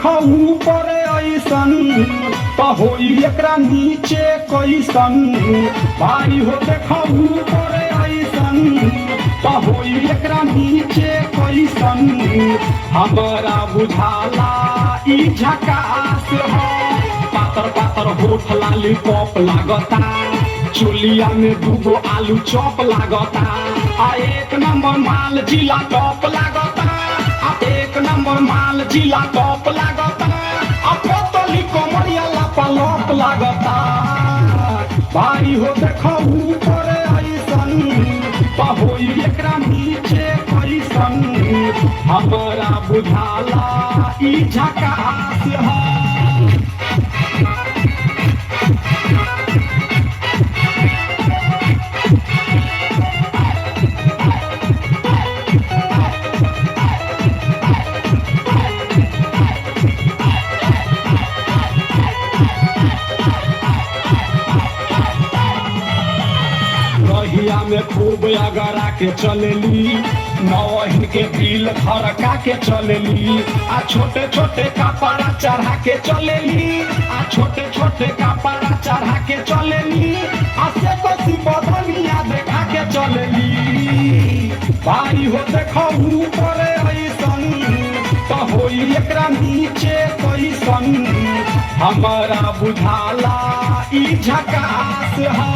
देखो ऊपर ऐसन तो होई एकरा नीचे कैसन। भाई हो देखो ऊपर ऐसन तो होई एकरा नीचे कैसन। हमरा बुझाला ई झकास हो, पातर पातर होठ लॉलीपॉप लागता, चोलिया में दूगो आलू चॉप लागता। आ एक नंबर माल जिला टॉप लागता, आ एक नंबर माल जिला टॉप लागता। आ पतली कमरिया लापालॉप लागता। भाई हो देखो ऊपर ऐसन तो होई एकरा नीचे कैसन। हमरा बुझाला ई झकास हो। रहिया में खूब अगरा के चलेली, नौहिन के दिल धड़का के चलेली। आ छोटे छोटे कपड़ा चढ़ा के चलेली, आ छोटे छोटे कपड़ा चढ़ा के चलेली। आ से बसी बदनिया देखा के चलेली। भाई हो देखो ऊपर ऐसन तो होई एकरा नीचे कैसन। हमरा बुझाला ई झकास है।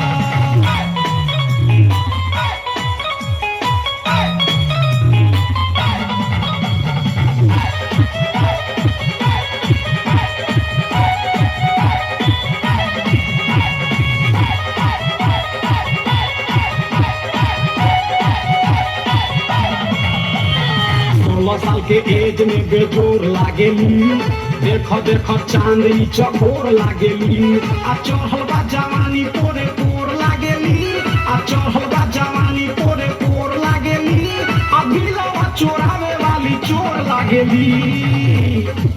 साल के एज में बेजोर लागेली, देखो देखो चांदी चकोर लागेली। आ चढ़ल बा जवानी तोरे तोर लागेली, आ चढ़ल बा जवानी तोरे तोर लागेली। आ बिलवा चोरावे वाली चोर लागेली।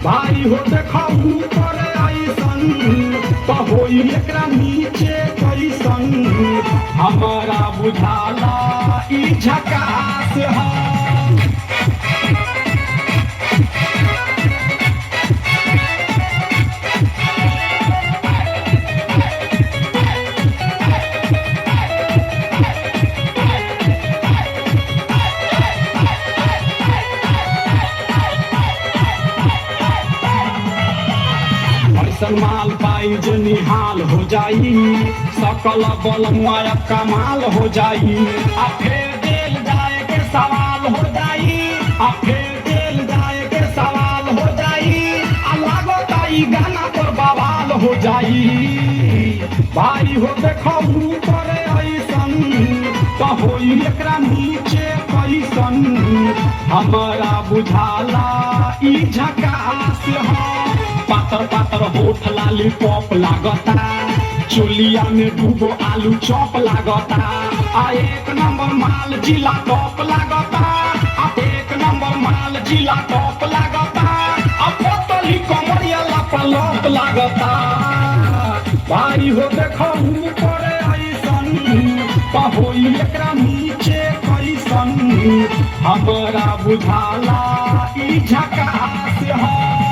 भाई हो देखो ऊपर ऐसन तो होई एकरा नीचे कैसन। हमरा बुझाला ई झकास है। माल पाई जो निहाल हो जाई, सकल बल मुआया कमाल हो जाई। आ फिर जेल जाए के सवाल हो जाई, आ फिर जेल जाए के सवाल हो जाई। आ लागता ई गाना पर बवाल हो जाई। भाई हो देखो ऊपर ऐसन तो होई एकरा नीचे कैसन। हमरा बुझाला ई झकास है। पातर पातर होठ लॉलीपॉप लागता, चोलिया में दूगो आलू चॉप लागता। आ एक नंबर माल जिला टॉप लागता, आ एक नंबर माल जिला टॉप लागता। आ पतली कमरिया लापालॉप लागता। भाई हो देखो ऊपर ऐसन तो होई एकरा नीचे कैसन। हमरा बुझाला ई झकास है।